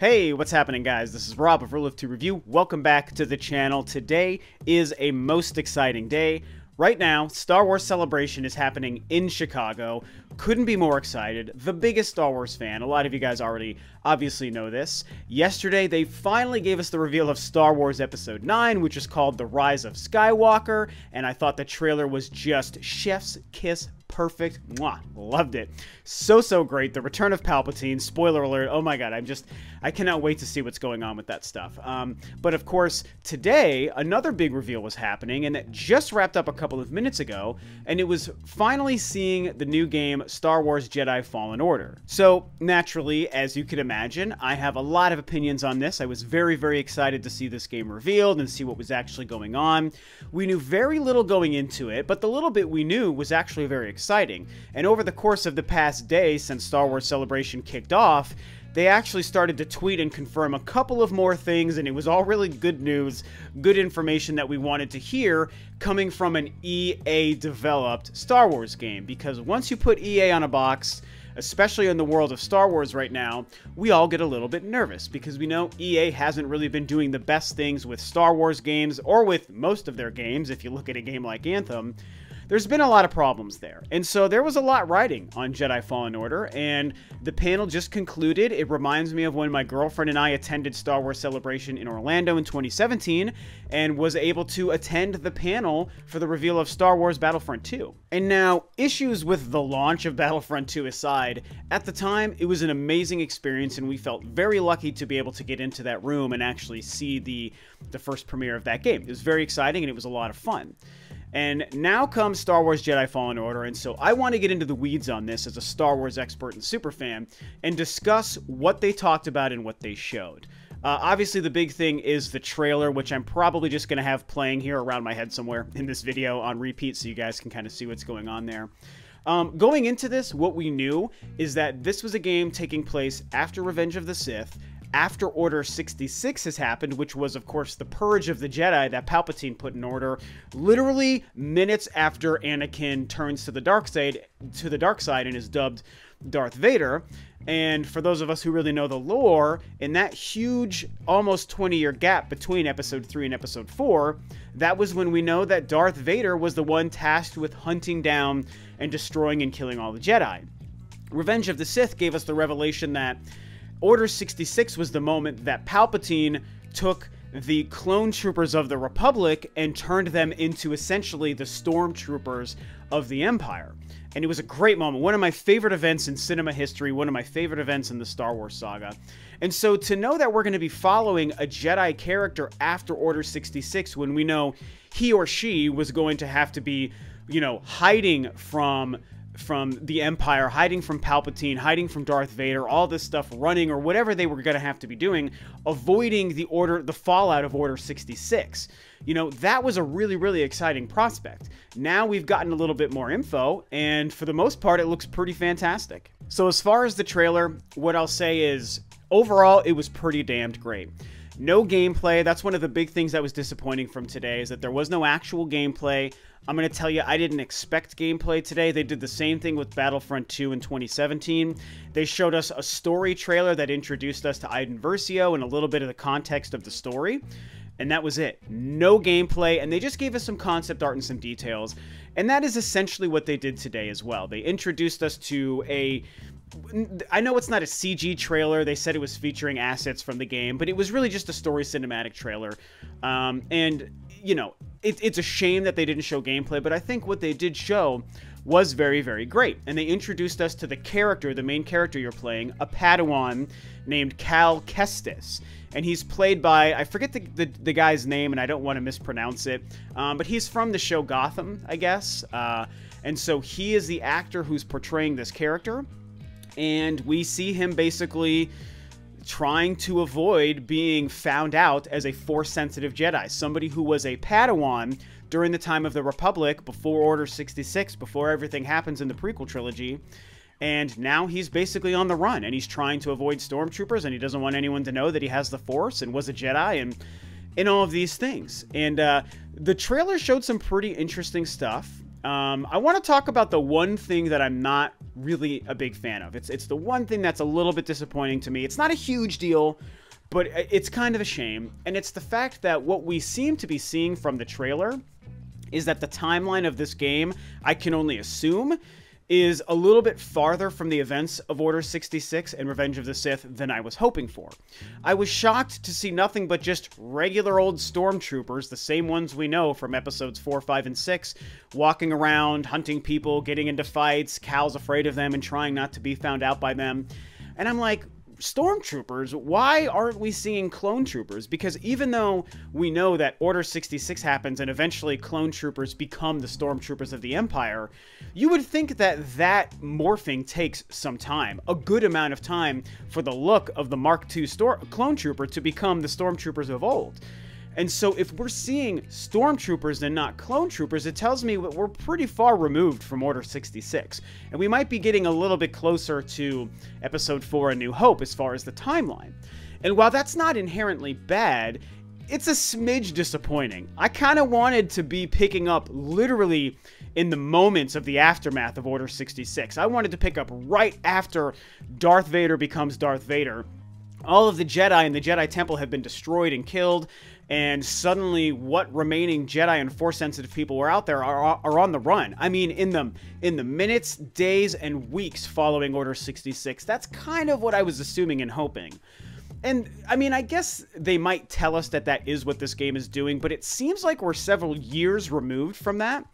Hey, what's happening, guys? This is Rob of Ro2R Review. Welcome back to the channel. Today is a most exciting day. Right now, Star Wars Celebration is happening in Chicago. Couldn't be more excited. The biggest Star Wars fan. A lot of you guys already obviously know this. Yesterday, they finally gave us the reveal of Star Wars Episode 9, which is called The Rise of Skywalker, and I thought the trailer was just chef's kiss perfect. Mwah. Loved it. So great. The return of Palpatine. Spoiler alert. Oh my god. I cannot wait to see what's going on with that stuff. But of course, today, another big reveal was happening, and that just wrapped up a couple of minutes ago, and it was finally seeing the new game, Star Wars Jedi Fallen Order. So, naturally, as you can imagine, I have a lot of opinions on this. I was very excited to see this game revealed and see what was actually going on. We knew very little going into it, but the little bit we knew was actually very exciting. And over the course of the past day since Star Wars Celebration kicked off, they actually started to tweet and confirm a couple of more things, and it was all really good news, good information that we wanted to hear coming from an EA-developed Star Wars game. Because once you put EA on a box, especially in the world of Star Wars right now, we all get a little bit nervous because we know EA hasn't really been doing the best things with Star Wars games, or with most of their games. If you look at a game like Anthem, there's been a lot of problems there. And so there was a lot riding on Jedi Fallen Order, and the panel just concluded. It reminds me of when my girlfriend and I attended Star Wars Celebration in Orlando in 2017 and was able to attend the panel for the reveal of Star Wars Battlefront 2. And now, issues with the launch of Battlefront 2 aside, at the time, it was an amazing experience, and we felt very lucky to be able to get into that room and actually see the first premiere of that game. It was very exciting, and it was a lot of fun. And now comes Star Wars Jedi Fallen Order, and so I want to get into the weeds on this as a Star Wars expert and superfan and discuss what they talked about and what they showed. Obviously, the big thing is the trailer, which I'm probably just going to have playing here around my head somewhere in this video on repeat so you guys can kind of see what's going on there. Going into this, what we knew is that this was a game taking place after Revenge of the Sith, after Order 66 has happened, which was, of course, the Purge of the Jedi that Palpatine put in order, literally minutes after Anakin turns to the dark side and is dubbed Darth Vader. And for those of us who really know the lore, in that huge, almost 20-year gap between Episode 3 and Episode 4, that was when we know that Darth Vader was the one tasked with hunting down and destroying and killing all the Jedi. Revenge of the Sith gave us the revelation that Order 66 was the moment that Palpatine took the clone troopers of the Republic and turned them into essentially the stormtroopers of the Empire. And it was a great moment. One of my favorite events in cinema history, one of my favorite events in the Star Wars saga. And so to know that we're going to be following a Jedi character after Order 66, when we know he or she was going to have to be, hiding from the Empire, hiding from Palpatine, hiding from Darth Vader, all this stuff, running or whatever they were going to have to be doing, avoiding the fallout of Order 66. That was a really exciting prospect. Now we've gotten a little bit more info, and for the most part, it looks pretty fantastic. So as far as the trailer, what I'll say is, overall, it was pretty damned great. No gameplay. That's one of the big things that was disappointing from today, is that there was no actual gameplay. I'm going to tell you, I didn't expect gameplay today. They did the same thing with Battlefront 2 in 2017. They showed us a story trailer that introduced us to Iden Versio and a little bit of the context of the story. And that was it. No gameplay, and they just gave us some concept art and some details. And that is essentially what they did today as well. They introduced us to I know it's not a CG trailer. They said it was featuring assets from the game, but it was really just a story cinematic trailer. It's a shame that they didn't show gameplay, but I think what they did show was very great. And they introduced us to the main character you're playing, a Padawan named Cal Kestis. And he's played by, I forget the guy's name, and I don't want to mispronounce it, but he's from the show Gotham, I guess. And so he is the actor who's portraying this character. And we see him basically trying to avoid being found out as a Force-sensitive Jedi. Somebody who was a Padawan during the time of the Republic, before Order 66, before everything happens in the prequel trilogy. And now he's basically on the run, and he's trying to avoid stormtroopers, and he doesn't want anyone to know that he has the Force and was a Jedi, and all of these things. And the trailer showed some pretty interesting stuff. I want to talk about the one thing that I'm not really a big fan of. It's the one thing that's a little bit disappointing to me. It's not a huge deal, but it's kind of a shame. And it's the fact that what we seem to be seeing from the trailer is that the timeline of this game, I can only assume, is a little bit farther from the events of Order 66 and Revenge of the Sith than I was hoping for. I was shocked to see nothing but just regular old stormtroopers, the same ones we know from episodes 4, 5, and 6, walking around, hunting people, getting into fights, Cal's afraid of them and trying not to be found out by them. And I'm like, stormtroopers, why aren't we seeing clone troopers? Because even though we know that Order 66 happens and eventually clone troopers become the stormtroopers of the Empire, you would think that that morphing takes some time, a good amount of time for the look of the Mark II clone trooper to become the stormtroopers of old. And so if we're seeing stormtroopers and not clone troopers, it tells me that we're pretty far removed from Order 66. And we might be getting a little bit closer to Episode 4, A New Hope, as far as the timeline. And while that's not inherently bad, it's a smidge disappointing. I kind of wanted to be picking up literally in the moments of the aftermath of Order 66. I wanted to pick up right after Darth Vader becomes Darth Vader. All of the Jedi in the Jedi Temple have been destroyed and killed, and suddenly what remaining Jedi and Force-sensitive people were out there are on the run. I mean, in the minutes, days, and weeks following Order 66. That's kind of what I was assuming and hoping. And, I mean, I guess they might tell us that that is what this game is doing, but it seems like we're several years removed from that.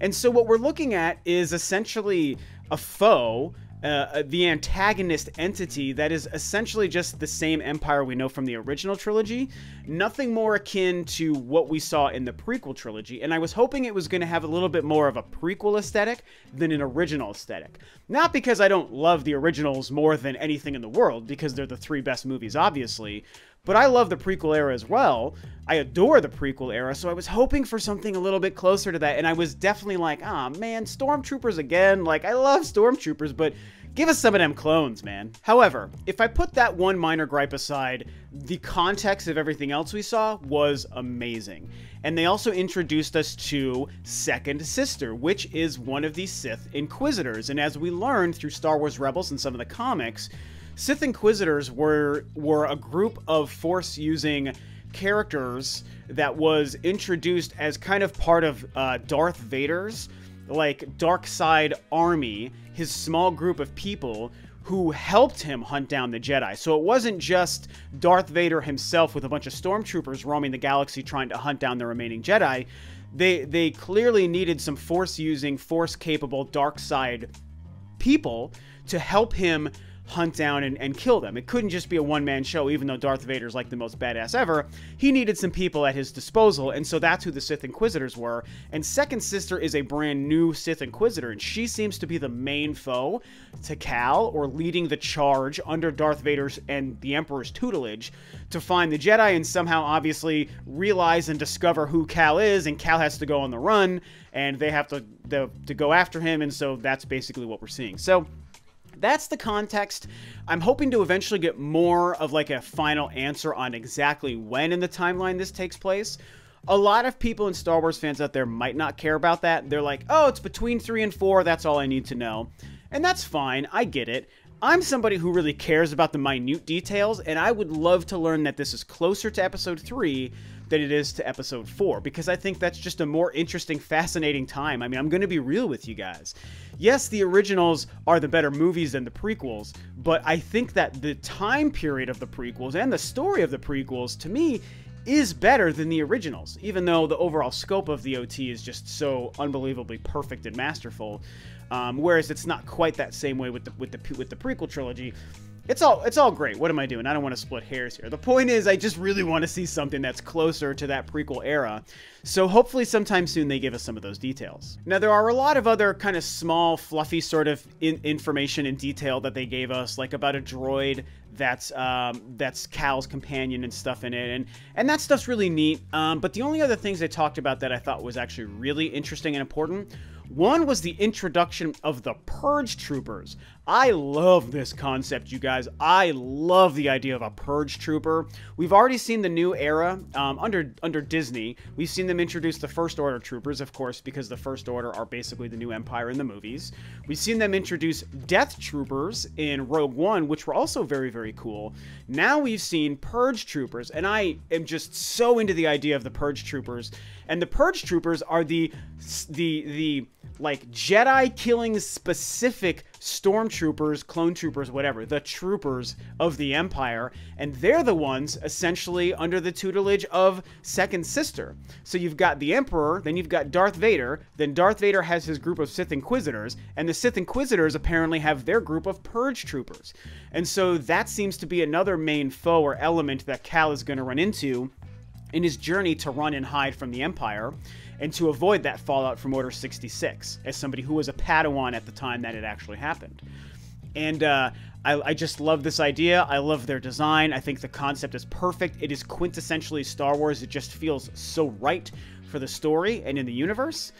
And so what we're looking at is essentially a foe, the antagonist entity that is essentially just the same Empire we know from the original trilogy. Nothing more akin to what we saw in the prequel trilogy. And I was hoping it was going to have a little bit more of a prequel aesthetic than an original aesthetic. Not because I don't love the originals more than anything in the world, because they're the 3 best movies, obviously. But I love the prequel era as well. I adore the prequel era, so I was hoping for something a little bit closer to that, and I was definitely like, ah, man, Stormtroopers again. Like, I love Stormtroopers, but give us some of them clones, man. However, if I put that one minor gripe aside, the context of everything else we saw was amazing. And they also introduced us to Second Sister, which is one of the Sith Inquisitors. And as we learned through Star Wars Rebels and some of the comics, Sith Inquisitors were a group of Force-using characters that was introduced as kind of part of Darth Vader's, like, dark side army, his small group of people who helped him hunt down the Jedi. So it wasn't just Darth Vader himself with a bunch of stormtroopers roaming the galaxy trying to hunt down the remaining Jedi. They clearly needed some Force-using, Force-capable dark side people to help him hunt down and kill them. It couldn't just be a one-man show, even though Darth Vader's like the most badass ever. He needed some people at his disposal, and so that's who the Sith Inquisitors were. And Second Sister is a brand new Sith Inquisitor, and she seems to be the main foe to Cal, or leading the charge under Darth Vader's and the Emperor's tutelage to find the Jedi and somehow obviously realize and discover who Cal is, and Cal has to go on the run, and they have to go after him, and so that's basically what we're seeing. So that's the context. I'm hoping to eventually get more of like a final answer on exactly when in the timeline this takes place. A lot of people and Star Wars fans out there might not care about that. They're like, oh, it's between 3 and 4, that's all I need to know. And that's fine, I get it. I'm somebody who really cares about the minute details, and I would love to learn that this is closer to Episode 3 than it is to Episode 4, because I think that's just a more interesting, fascinating time. I mean, I'm going to be real with you guys. Yes, the originals are the better movies than the prequels, but I think that the time period of the prequels and the story of the prequels, to me, is better than the originals, even though the overall scope of the OT is just so unbelievably perfect and masterful. Whereas it's not quite that same way with the prequel trilogy. It's all great. What am I doing? I don't want to split hairs here. The point is, I just really want to see something that's closer to that prequel era. So hopefully sometime soon they give us some of those details. Now, there are a lot of other kind of small, fluffy sort of information and detail that they gave us, like about a droid that's Cal's companion and stuff in it, and that stuff's really neat. But the only other things they talked about that I thought was actually really interesting and important, one was the introduction of the Purge troopers. I love this concept, you guys. I love the idea of a Purge trooper. We've already seen the new era under Disney. We've seen them introduce the First Order troopers, of course, because the First Order are basically the new Empire in the movies. We've seen them introduce Death Troopers in Rogue One, which were also very, very cool. Now we've seen Purge troopers, and I am just so into the idea of the Purge troopers. And the Purge troopers are the like Jedi killing specific stormtroopers, clone troopers, whatever, the troopers of the Empire, and they're the ones essentially under the tutelage of Second Sister. So you've got the Emperor, then you've got Darth Vader, then Darth Vader has his group of Sith Inquisitors, and the Sith Inquisitors apparently have their group of Purge troopers. And so that seems to be another main foe or element that Cal is going to run into in his journey to run and hide from the Empire, and to avoid that fallout from Order 66, as somebody who was a Padawan at the time that it actually happened. And I just love this idea. I love their design. I think the concept is perfect. It is quintessentially Star Wars. It just feels so right for the story and in the universe.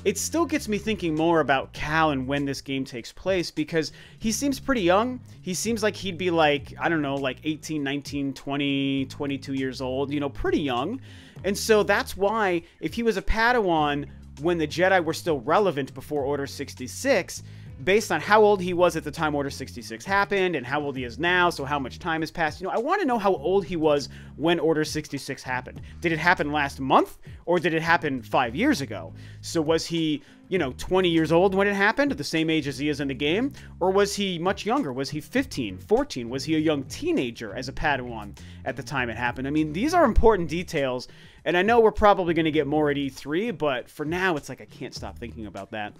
It still gets me thinking more about Cal and when this game takes place, because he seems pretty young. He seems like he'd be like, I don't know, like 18, 19, 20, 22 years old, you know, pretty young. And so that's why, if he was a Padawan when the Jedi were still relevant before Order 66, based on how old he was at the time Order 66 happened and how old he is now, so how much time has passed, you know, I want to know how old he was when Order 66 happened. Did it happen last month, or did it happen 5 years ago? So was he, you know, 20 years old when it happened, at the same age as he is in the game? Or was he much younger? Was he 15, 14? Was he a young teenager as a Padawan at the time it happened? I mean, these are important details, and I know we're probably going to get more at E3, but for now, it's like I can't stop thinking about that.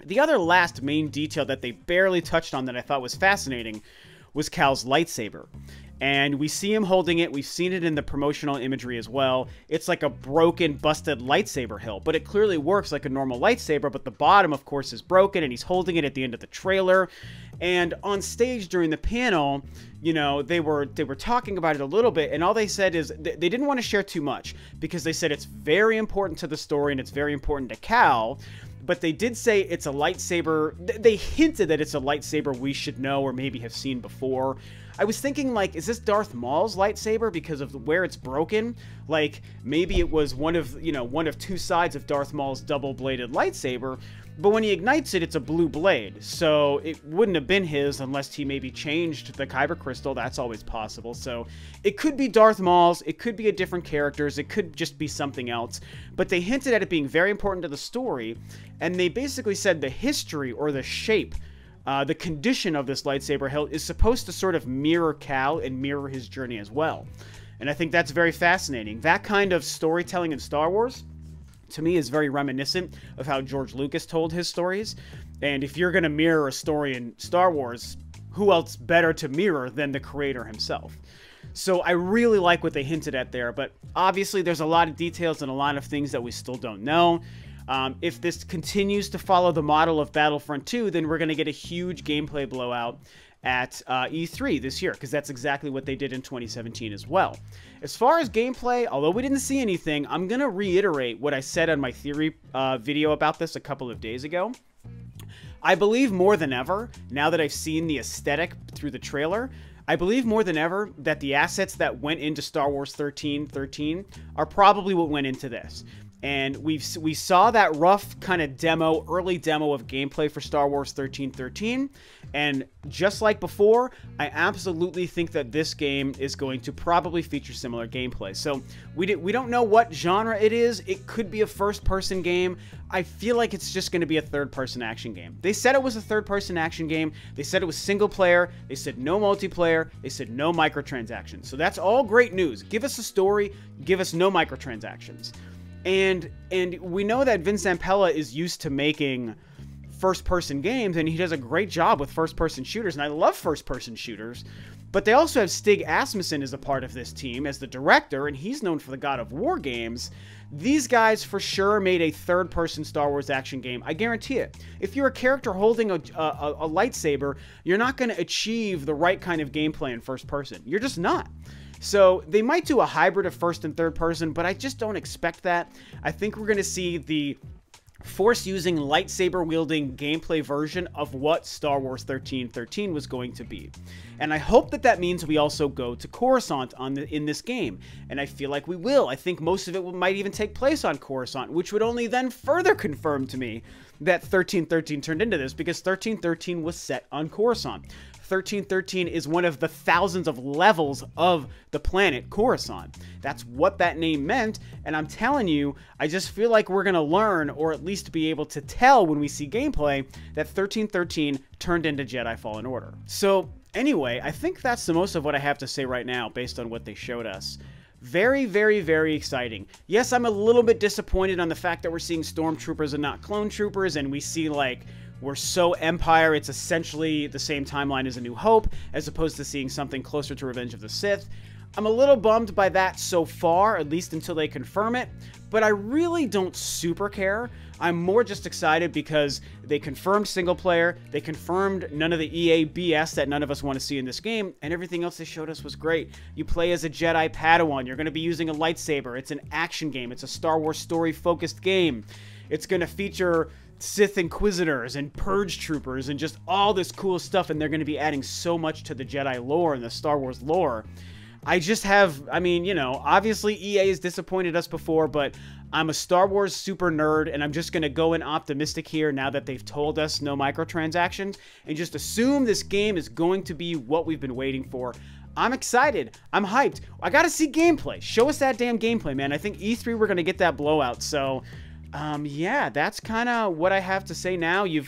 The other last main detail that they barely touched on that I thought was fascinating was Cal's lightsaber. And we see him holding it. We've seen it in the promotional imagery as well. It's like a broken, busted lightsaber hilt, but it clearly works like a normal lightsaber, but the bottom, of course, is broken, and he's holding it at the end of the trailer. And on stage during the panel, you know, they were talking about it a little bit, and all they said is they didn't want to share too much, because they said it's very important to the story and it's very important to Cal. But they did say it's a lightsaber. They hinted that it's a lightsaber we should know or maybe have seen before. I was thinking, like, is this Darth Maul's lightsaber because of where it's broken? Like, maybe it was one of, you know, one of two sides of Darth Maul's double-bladed lightsaber. But when he ignites it, it's a blue blade. So it wouldn't have been his unless he maybe changed the Kyber crystal. That's always possible. So it could be Darth Maul's. It could be a different character's. It could just be something else. But they hinted at it being very important to the story. And they basically said the history or the shape, the condition of this lightsaber hilt is supposed to sort of mirror Cal and mirror his journey as well. And I think that's very fascinating. That kind of storytelling in Star Wars, to me, is very reminiscent of how George Lucas told his stories. And if you're going to mirror a story in Star Wars, who else better to mirror than the creator himself? So I really like what they hinted at there, but obviously there's a lot of details and a lot of things that we still don't know. If this continues to follow the model of Battlefront 2, then we're going to get a huge gameplay blowout at E3 this year, because that's exactly what they did in 2017 as well. As far as gameplay, although we didn't see anything, I'm going to reiterate what I said on my theory video about this a couple of days ago. I believe more than ever, now that I've seen the aesthetic through the trailer, I believe more than ever that the assets that went into Star Wars 1313 are probably what went into this. And we saw that rough kind of demo, early demo of gameplay for Star Wars 1313. And just like before, I absolutely think that this game is going to probably feature similar gameplay. So we don't know what genre it is. It could be a first-person game. I feel like it's just going to be a third-person action game. They said it was a third-person action game. They said it was single-player. They said no multiplayer. They said no microtransactions. So that's all great news. Give us a story. Give us no microtransactions. And we know that Vince Zampella is used to making first-person games, and he does a great job with first-person shooters, and I love first-person shooters. But they also have Stig Asmussen as a part of this team as the director, and he's known for the God of War games. These guys for sure made a third-person Star Wars action game. I guarantee it. If you're a character holding a lightsaber, you're not going to achieve the right kind of gameplay in first person. You're just not. So they might do a hybrid of first and third person, but I just don't expect that. I think we're going to see the Force-using, lightsaber-wielding gameplay version of what Star Wars 1313 was going to be. And I hope that that means we also go to Coruscant in this game. And I feel like we will. I think most of it might even take place on Coruscant, which would only then further confirm to me that 1313 turned into this, because 1313 was set on Coruscant. 1313 is one of the thousands of levels of the planet Coruscant. That's what that name meant, and I'm telling you, I just feel like we're going to learn, or at least be able to tell when we see gameplay, that 1313 turned into Jedi Fallen Order. So, anyway, I think that's the most of what I have to say right now, based on what they showed us. Very, very, very exciting. Yes, I'm a little bit disappointed on the fact that we're seeing stormtroopers and not clone troopers, and we see, like, we're so Empire, it's essentially the same timeline as A New Hope, as opposed to seeing something closer to Revenge of the Sith. I'm a little bummed by that so far, at least until they confirm it, but I really don't super care. I'm more just excited because they confirmed single player, they confirmed none of the EA BS that none of us want to see in this game, and everything else they showed us was great. You play as a Jedi Padawan, you're going to be using a lightsaber, it's an action game, it's a Star Wars story-focused game. It's going to feature Sith Inquisitors and Purge Troopers and just all this cool stuff, and they're going to be adding so much to the Jedi lore and the Star Wars lore. I just have, I mean, you know, obviously EA has disappointed us before, but I'm a Star Wars super nerd, and I'm just going to go in optimistic here now that they've told us no microtransactions, and just assume this game is going to be what we've been waiting for. I'm excited. I'm hyped. I got to see gameplay. Show us that damn gameplay, man. I think E3 we're going to get that blowout, so yeah, that's kind of what I have to say now. You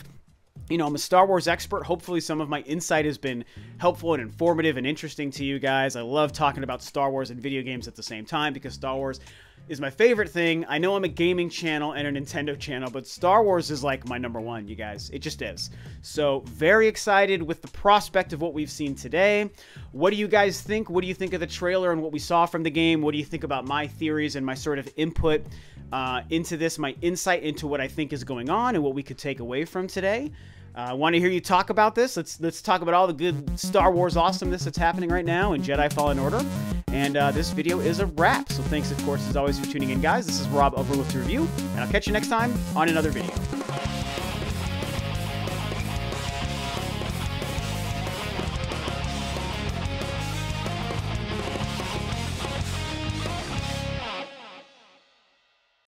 know, I'm a Star Wars expert. Hopefully some of my insight has been helpful and informative and interesting to you guys. I love talking about Star Wars and video games at the same time because Star Wars is my favorite thing. I know I'm a gaming channel and a Nintendo channel, but Star Wars is like my #1, you guys. It just is. So very excited with the prospect of what we've seen today. What do you guys think? What do you think of the trailer and what we saw from the game? What do you think about my theories and my sort of input into this, my insight into what I think is going on and what we could take away from today? I want to hear you talk about this. Let's talk about all the good Star Wars awesomeness that's happening right now in Jedi Fallen Order. And this video is a wrap. So thanks, of course, as always, for tuning in, guys. This is Rob of Ro2R, and I'll catch you next time on another video.